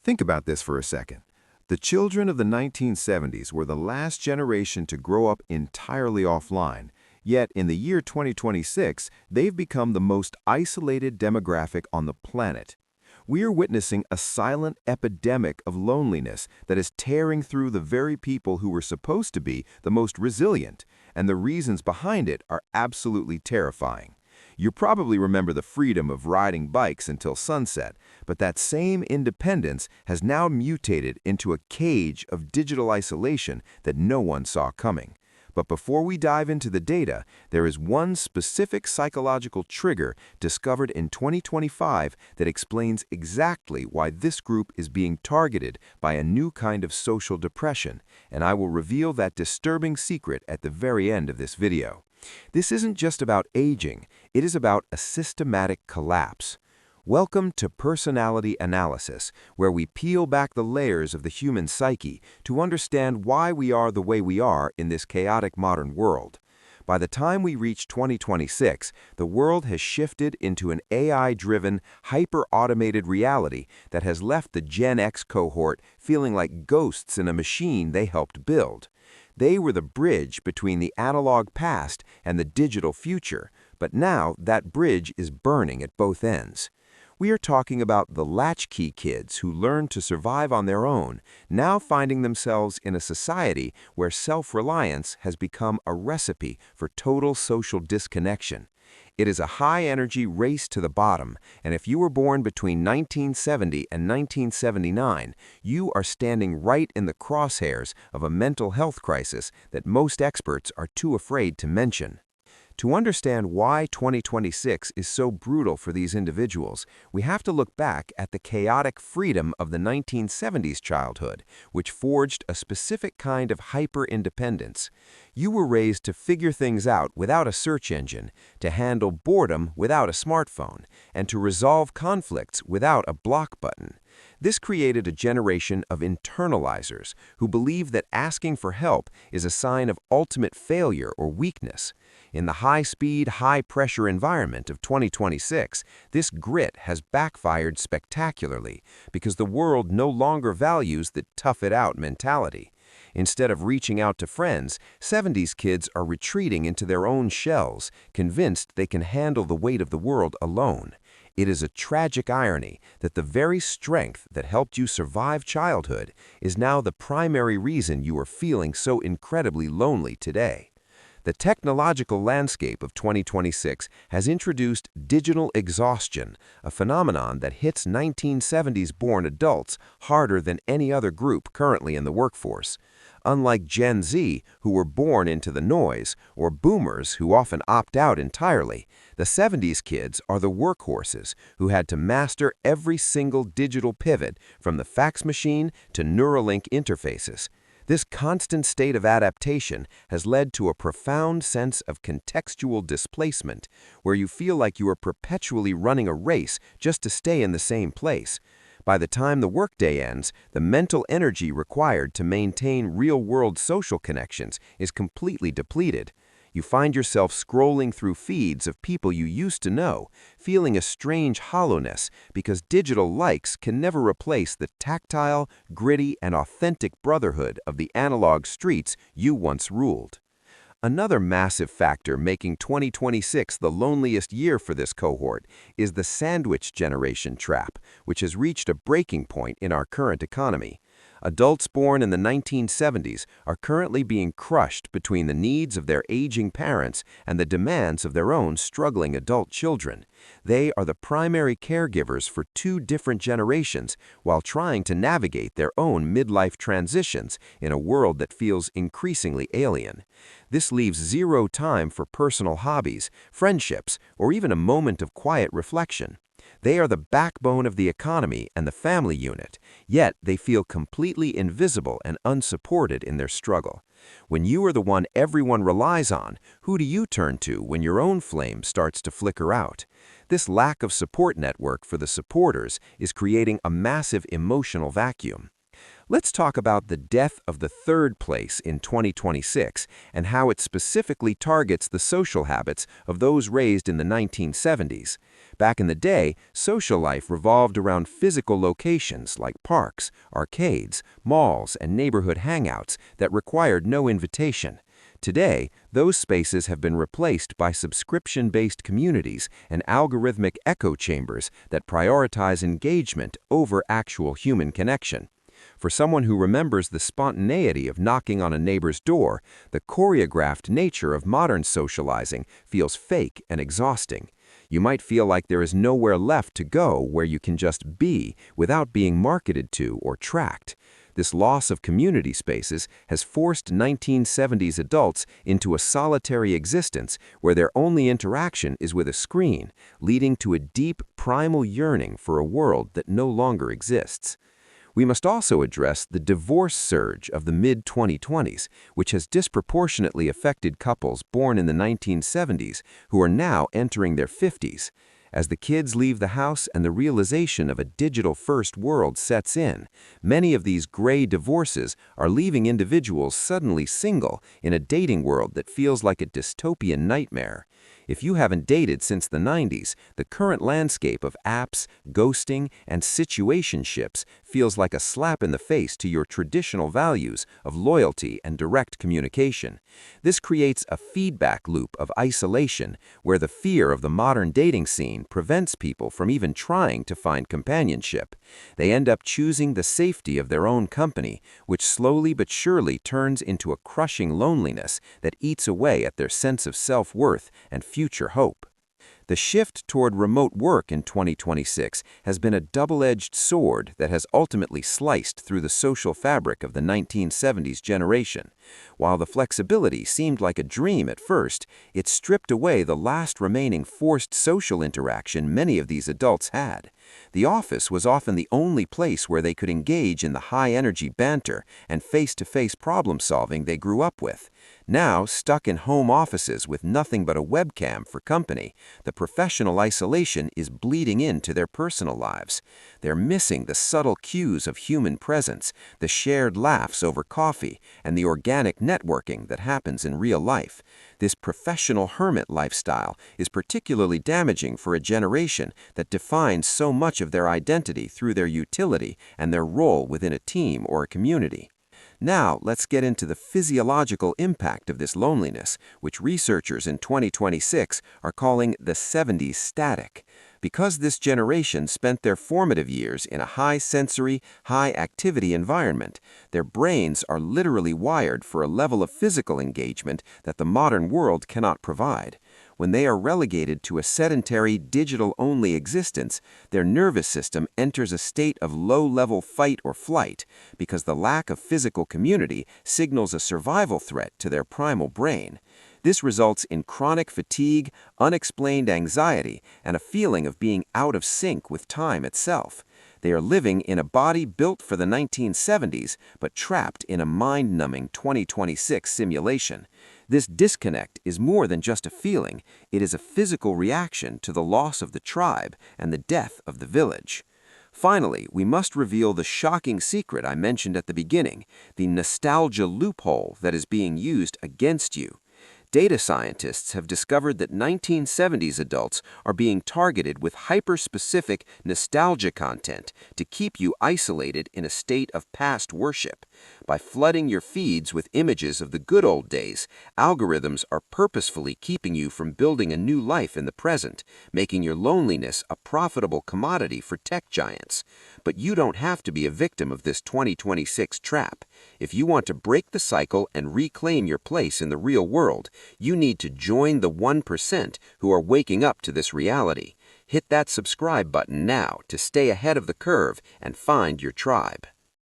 Think about this for a second. The children of the 1970s were the last generation to grow up entirely offline, yet in the year 2026, they've become the most isolated demographic on the planet. We are witnessing a silent epidemic of loneliness that is tearing through the very people who were supposed to be the most resilient, and the reasons behind it are absolutely terrifying. You probably remember the freedom of riding bikes until sunset, but that same independence has now mutated into a cage of digital isolation that no one saw coming. But before we dive into the data, there is one specific psychological trigger discovered in 2025 that explains exactly why this group is being targeted by a new kind of social depression, and I will reveal that disturbing secret at the very end of this video. This isn't just about aging, it is about a systematic collapse. Welcome to Personality Analysis, where we peel back the layers of the human psyche to understand why we are the way we are in this chaotic modern world. By the time we reach 2026, the world has shifted into an AI-driven, hyper-automated reality that has left the GenX cohort feeling like ghosts in a machine they helped build. They were the bridge between the analog past and the digital future, but now that bridge is burning at both ends. We are talking about the Latchkey Kids who learned to survive on their own, now finding themselves in a society where self-reliance has become a recipe for total social disconnection. It is a high-energy race to the bottom, and if you were born between 1970 and 1979, you are standing right in the crosshairs of a mental health crisis that most experts are too afraid to mention. To understand why 2026 is so brutal for these individuals, we have to look back at the chaotic freedom of the 1970s childhood, which forged a specific kind of hyper-independence. You were raised to figure things out without a search engine, to handle boredom without a smartphone, and to resolve conflicts without a block button. This created a generation of internalizers who believe that asking for help is a sign of ultimate failure or weakness. In the high-speed, high-pressure environment of 2026, this grit has backfired spectacularly because the world no longer values the tough-it-out mentality. Instead of reaching out to friends, 70s kids are retreating into their own shells, convinced they can handle the weight of the world alone. It is a tragic irony that the very strength that helped you survive childhood is now the primary reason you are feeling so incredibly lonely today. The technological landscape of 2026 has introduced digital exhaustion, a phenomenon that hits 1970s-born adults harder than any other group currently in the workforce. Unlike Gen Z, who were born into the noise, or boomers who often opt out entirely, the 70s kids are the workhorses who had to master every single digital pivot from the fax machine to Neuralink interfaces. This constant state of adaptation has led to a profound sense of contextual displacement, where you feel like you are perpetually running a race just to stay in the same place. By the time the workday ends, the mental energy required to maintain real-world social connections is completely depleted. You find yourself scrolling through feeds of people you used to know, feeling a strange hollowness because digital likes can never replace the tactile, gritty, and authentic brotherhood of the analog streets you once ruled. Another massive factor making 2026 the loneliest year for this cohort is the sandwich generation trap, which has reached a breaking point in our current economy. Adults born in the 1970s are currently being crushed between the needs of their aging parents and the demands of their own struggling adult children. They are the primary caregivers for two different generations while trying to navigate their own midlife transitions in a world that feels increasingly alien. This leaves zero time for personal hobbies, friendships, or even a moment of quiet reflection. They are the backbone of the economy and the family unit, yet they feel completely invisible and unsupported in their struggle. When you are the one everyone relies on, who do you turn to when your own flame starts to flicker out? This lack of support network for the supporters is creating a massive emotional vacuum. Let's talk about the death of the third place in 2026 and how it specifically targets the social habits of those raised in the 1970s. Back in the day, social life revolved around physical locations like parks, arcades, malls, and neighborhood hangouts that required no invitation. Today, those spaces have been replaced by subscription-based communities and algorithmic echo chambers that prioritize engagement over actual human connection. For someone who remembers the spontaneity of knocking on a neighbor's door, the choreographed nature of modern socializing feels fake and exhausting. You might feel like there is nowhere left to go where you can just be without being marketed to or tracked. This loss of community spaces has forced 1970s adults into a solitary existence where their only interaction is with a screen, leading to a deep, primal yearning for a world that no longer exists. We must also address the divorce surge of the mid-2020s, which has disproportionately affected couples born in the 1970s who are now entering their 50s. As the kids leave the house and the realization of a digital-first world sets in, many of these gray divorces are leaving individuals suddenly single in a dating world that feels like a dystopian nightmare. If you haven't dated since the 90s, the current landscape of apps, ghosting, and situationships feels like a slap in the face to your traditional values of loyalty and direct communication. This creates a feedback loop of isolation where the fear of the modern dating scene prevents people from even trying to find companionship. They end up choosing the safety of their own company, which slowly but surely turns into a crushing loneliness that eats away at their sense of self-worth and future hope. The shift toward remote work in 2026 has been a double-edged sword that has ultimately sliced through the social fabric of the 1970s generation. While the flexibility seemed like a dream at first, it stripped away the last remaining forced social interaction many of these adults had. The office was often the only place where they could engage in the high-energy banter and face-to-face problem-solving they grew up with. Now, stuck in home offices with nothing but a webcam for company, the professional isolation is bleeding into their personal lives. They're missing the subtle cues of human presence, the shared laughs over coffee, and the organic networking that happens in real life. This professional hermit lifestyle is particularly damaging for a generation that defines so much of their identity through their utility and their role within a team or a community. Now, let's get into the physiological impact of this loneliness, which researchers in 2026 are calling the 70s static. Because this generation spent their formative years in a high-sensory, high-activity environment, their brains are literally wired for a level of physical engagement that the modern world cannot provide. When they are relegated to a sedentary, digital-only existence, their nervous system enters a state of low-level fight or flight because the lack of physical community signals a survival threat to their primal brain. This results in chronic fatigue, unexplained anxiety, and a feeling of being out of sync with time itself. They are living in a body built for the 1970s, but trapped in a mind-numbing 2026 simulation. This disconnect is more than just a feeling. It is a physical reaction to the loss of the tribe and the death of the village. Finally, we must reveal the shocking secret I mentioned at the beginning, the nostalgia loophole that is being used against you. Data scientists have discovered that 1970s adults are being targeted with hyper-specific nostalgia content to keep you isolated in a state of past worship. By flooding your feeds with images of the good old days, algorithms are purposefully keeping you from building a new life in the present, making your loneliness a profitable commodity for tech giants. But you don't have to be a victim of this 2026 trap. If you want to break the cycle and reclaim your place in the real world, you need to join the 1% who are waking up to this reality. Hit that subscribe button now to stay ahead of the curve and find your tribe.